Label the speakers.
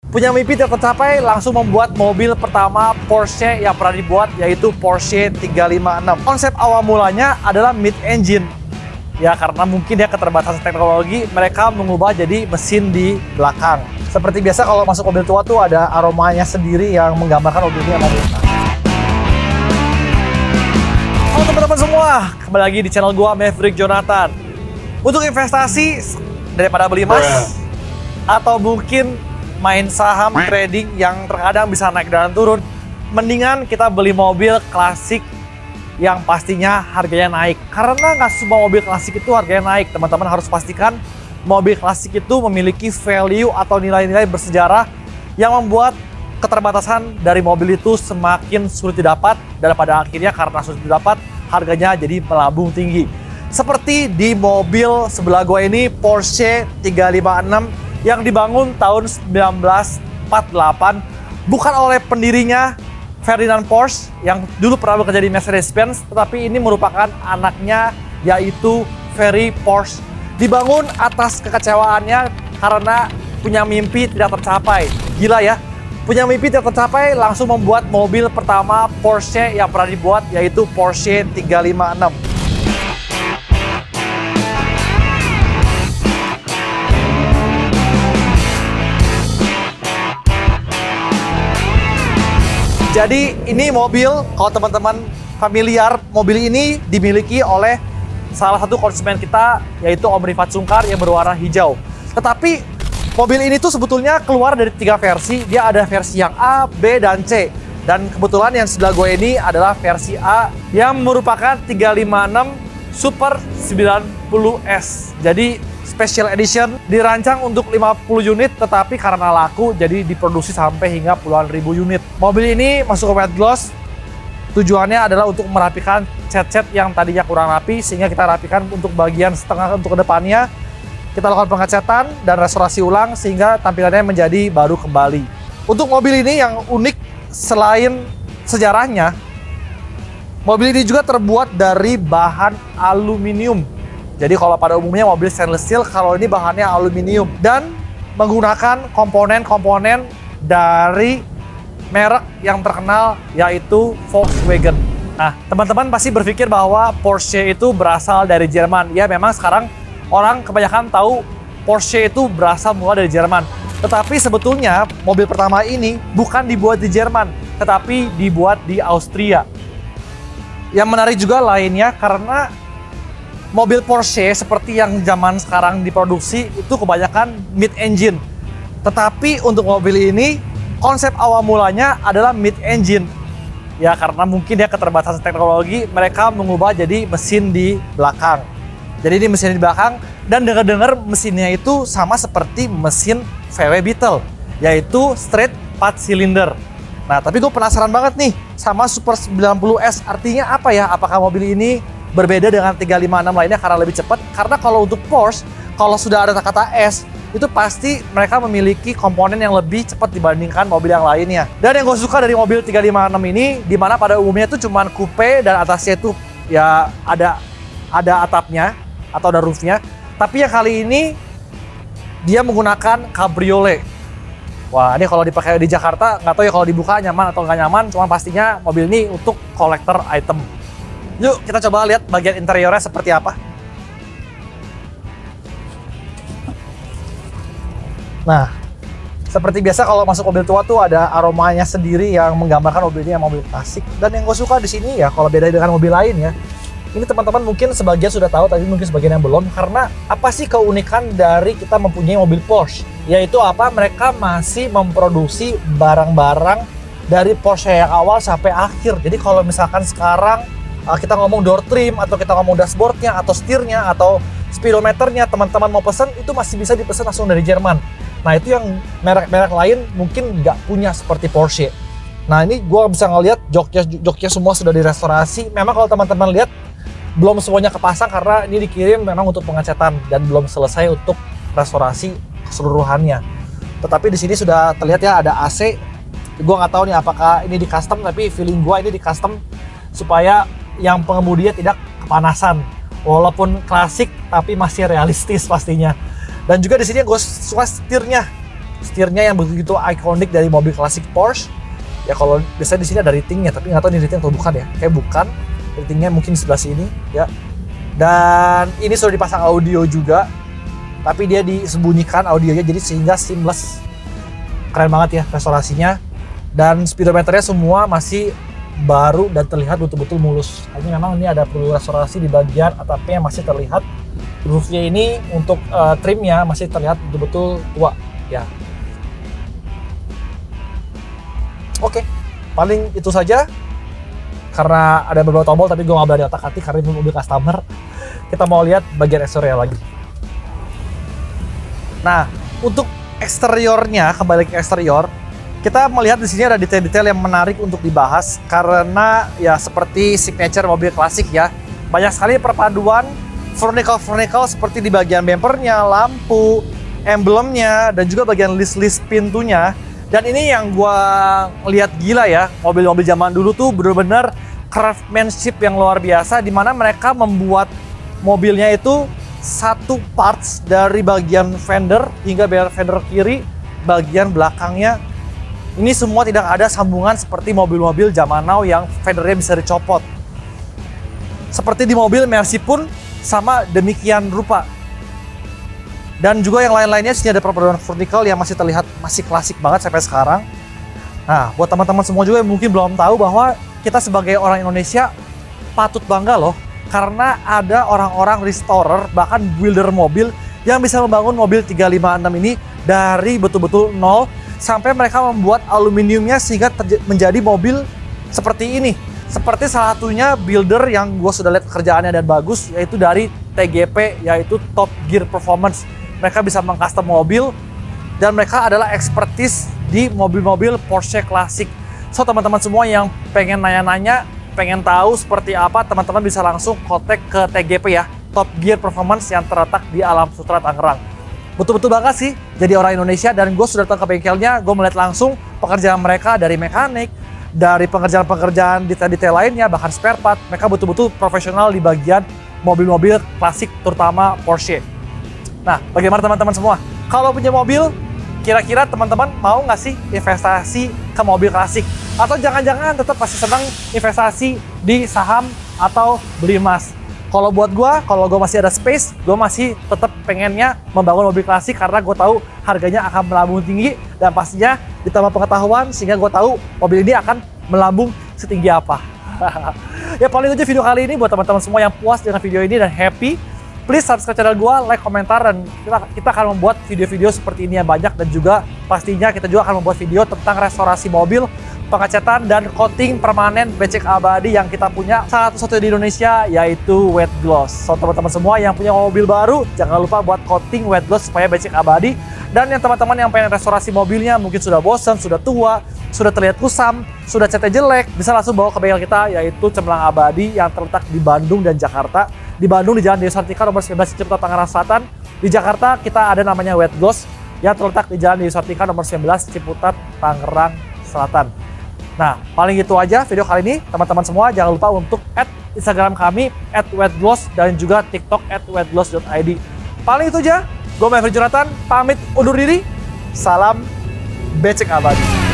Speaker 1: Punya mimpi tidak tercapai, langsung membuat mobil pertama Porsche yang pernah dibuat, yaitu Porsche 356. Konsep awal mulanya adalah mid-engine. Ya, karena mungkin ya keterbatasan teknologi, mereka mengubah jadi mesin di belakang. Seperti biasa kalau masuk mobil tua tuh ada aromanya sendiri yang menggambarkan mobil ini yang mobil. Halo teman-teman semua, kembali lagi di channel gua Maverick Jonathan. Untuk investasi daripada beli emas atau mungkin main saham trading yang terkadang bisa naik dan turun, mendingan kita beli mobil klasik yang pastinya harganya naik. Karena nggak semua mobil klasik itu harganya naik, teman-teman harus pastikan mobil klasik itu memiliki value atau nilai-nilai bersejarah yang membuat keterbatasan dari mobil itu semakin sulit didapat, dan pada akhirnya karena sulit didapat, harganya jadi melambung tinggi. Seperti di mobil sebelah gue ini, Porsche 356 yang dibangun tahun 1948, bukan oleh pendirinya Ferdinand Porsche yang dulu pernah bekerja di Mercedes-Benz, tetapi ini merupakan anaknya, yaitu Ferry Porsche. Dibangun atas kekecewaannya karena punya mimpi tidak tercapai. Gila ya, punya mimpi tidak tercapai, langsung membuat mobil pertama Porsche yang pernah dibuat, yaitu Porsche 356. Jadi ini mobil, kalau teman-teman familiar, mobil ini dimiliki oleh salah satu konsumen kita, yaitu Om Rifat Sungkar yang berwarna hijau. Tetapi mobil ini tuh sebetulnya keluar dari 3 versi. Dia ada versi yang A, B, dan C. Dan kebetulan yang sebelah gue ini adalah versi A yang merupakan 356 Super 90S. Jadi Special Edition, dirancang untuk 50 unit, tetapi karena laku jadi diproduksi sampai hingga puluhan ribu unit. Mobil ini masuk ke wet gloss. Tujuannya adalah untuk merapikan cat-cat yang tadinya kurang rapi, sehingga kita rapikan untuk bagian setengah untuk kedepannya. Kita lakukan pengecatan dan restorasi ulang sehingga tampilannya menjadi baru kembali. Untuk mobil ini yang unik selain sejarahnya, mobil ini juga terbuat dari bahan aluminium. Jadi kalau pada umumnya mobil stainless steel, kalau ini bahannya aluminium dan menggunakan komponen-komponen dari merek yang terkenal, yaitu Volkswagen. Nah, teman-teman pasti berpikir bahwa Porsche itu berasal dari Jerman. Ya, memang sekarang orang kebanyakan tahu Porsche itu berasal mula dari Jerman. Tetapi sebetulnya mobil pertama ini bukan dibuat di Jerman, tetapi dibuat di Austria. Yang menarik juga lainnya karena mobil Porsche seperti yang zaman sekarang diproduksi itu kebanyakan mid-engine. Tetapi untuk mobil ini, konsep awal mulanya adalah mid-engine. Ya, karena mungkin ya keterbatasan teknologi, mereka mengubah jadi mesin di belakang. Jadi ini mesin di belakang, dan dengar-dengar mesinnya itu sama seperti mesin VW Beetle, yaitu straight 4 silinder. Nah, tapi gue penasaran banget nih sama Super 90S, artinya apa ya? Apakah mobil ini berbeda dengan 356 lainnya karena lebih cepat? Karena kalau untuk Porsche, kalau sudah ada kata S, itu pasti mereka memiliki komponen yang lebih cepat dibandingkan mobil yang lainnya. Dan yang gue suka dari mobil 356 ini, dimana pada umumnya itu cuman coupe dan atasnya itu ya ada atapnya atau ada roofnya. Tapi yang kali ini dia menggunakan cabriolet. Wah, ini kalau dipakai di Jakarta, nggak tahu ya kalau dibuka nyaman atau nggak nyaman, cuman pastinya mobil ini untuk collector item. Yuk kita coba lihat bagian interiornya seperti apa. Nah, seperti biasa kalau masuk mobil tua tuh ada aromanya sendiri yang menggambarkan mobil ini yang mobil klasik. Dan yang gue suka di sini ya, kalau beda dengan mobil lain ya, ini teman-teman mungkin sebagian sudah tahu, tapi mungkin sebagian yang belum. Karena apa sih keunikan dari kita mempunyai mobil Porsche? Yaitu apa? Mereka masih memproduksi barang-barang dari Porsche yang awal sampai akhir. Jadi kalau misalkan sekarang kita ngomong door trim, atau kita ngomong dashboardnya, atau setirnya, atau speedometernya, teman-teman mau pesan, itu masih bisa dipesan langsung dari Jerman. Nah, itu yang merek-merek lain mungkin nggak punya seperti Porsche. Nah, ini gue bisa ngeliat joknya semua sudah direstorasi. Memang kalau teman-teman lihat, belum semuanya kepasang karena ini dikirim memang untuk pengecatan dan belum selesai untuk restorasi keseluruhannya. Tetapi di sini sudah terlihat ya ada AC. Gue nggak tahu nih apakah ini di custom, tapi feeling gue ini di custom supaya yang pengemudinya tidak kepanasan. Walaupun klasik tapi masih realistis pastinya. Dan juga di sini gue suka setirnya. setirnya yang begitu ikonik dari mobil klasik Porsche. Ya kalau biasanya di sini ada ratingnya, tapi nggak tahu ini rating atau bukan ya. Kayak bukan, ratingnya mungkin di sebelah sini ya. Dan ini sudah dipasang audio juga, tapi dia disembunyikan audionya jadi sehingga seamless. Keren banget ya restorasinya. Dan speedometernya semua masih baru dan terlihat betul-betul mulus. Hanya memang ini ada perlu restorasi di bagian atapnya yang masih terlihat. Roofnya ini untuk trimnya masih terlihat betul-betul tua ya. Oke, paling itu saja. Karena ada beberapa tombol tapi gue nggak berani otak-atik karena ini mobil customer. Kita mau lihat bagian eksterior lagi. Nah, untuk eksteriornya, kembali ke eksterior, kita melihat di sini ada detail-detail yang menarik untuk dibahas karena ya seperti signature mobil klasik ya. Banyak sekali perpaduan furnicle seperti di bagian bumpernya, lampu, emblemnya, dan juga bagian list-list pintunya. Dan ini yang gua lihat gila ya, mobil-mobil zaman dulu tuh bener-bener craftsmanship yang luar biasa, di mana mereka membuat mobilnya itu satu parts dari bagian fender hingga bagian fender kiri, bagian belakangnya. Ini semua tidak ada sambungan seperti mobil-mobil zaman now yang fendernya bisa dicopot. Seperti di mobil Mercy pun sama demikian rupa. Dan juga yang lain-lainnya sini ada perpaduan vertikal yang masih terlihat masih klasik banget sampai sekarang. Nah, buat teman-teman semua juga yang mungkin belum tahu bahwa kita sebagai orang Indonesia patut bangga loh, karena ada orang-orang restorer bahkan builder mobil yang bisa membangun mobil 356 ini dari betul-betul nol sampai mereka membuat aluminiumnya sehingga menjadi mobil seperti ini. Seperti salah satunya builder yang gue sudah lihat kerjaannya dan bagus, yaitu dari TGP, yaitu Top Gear Performance. Mereka bisa mengcustom mobil dan mereka adalah expertise di mobil-mobil Porsche klasik. So teman-teman semua yang pengen nanya-nanya, pengen tahu seperti apa, teman-teman bisa langsung kontak ke TGP ya, Top Gear Performance yang terletak di Alam Sutera Tangerang. Betul-betul bangga sih jadi orang Indonesia, dan gue sudah datang ke bengkelnya, gue melihat langsung pekerjaan mereka dari mekanik, dari pengerjaan-pengerjaan detail-detail lainnya, bahkan spare part. Mereka betul-betul profesional di bagian mobil-mobil klasik, terutama Porsche. Nah, bagaimana teman-teman semua? Kalau punya mobil, kira-kira teman-teman mau nggak sih investasi ke mobil klasik? Atau jangan-jangan tetap masih senang investasi di saham atau beli emas? Kalau buat gue, kalau gue masih ada space, gue masih tetap pengennya membangun mobil klasik karena gue tahu harganya akan melambung tinggi dan pastinya ditambah pengetahuan sehingga gue tahu mobil ini akan melambung setinggi apa. Ya paling itu aja video kali ini buat teman-teman semua yang puas dengan video ini dan happy. Please subscribe channel gue, like, komentar, dan kita akan membuat video-video seperti ini yang banyak, dan juga pastinya kita juga akan membuat video tentang restorasi mobil, pengecatan dan coating permanen becek abadi yang kita punya satu-satunya di Indonesia, yaitu wet gloss. So teman-teman semua yang punya mobil baru, jangan lupa buat coating wet gloss supaya becek abadi. Dan yang teman-teman yang pengen restorasi mobilnya mungkin sudah bosan, sudah tua, sudah terlihat kusam, sudah catnya jelek, bisa langsung bawa ke bengkel kita, yaitu Cemerlang Abadi yang terletak di Bandung dan Jakarta. Di Bandung di Jalan Dewi Sartika nomor 19 Ciputat Tangerang Selatan. Di Jakarta kita ada namanya Wet Gloss yang terletak di Jalan Dewi Sartika nomor 19 Ciputat Tangerang Selatan. Nah, paling itu aja video kali ini. Teman-teman semua jangan lupa untuk add Instagram kami @wetgloss dan juga TikTok @wetgloss.id. Paling itu aja. Gue Maverick Jonathan pamit undur diri. Salam becek abadi.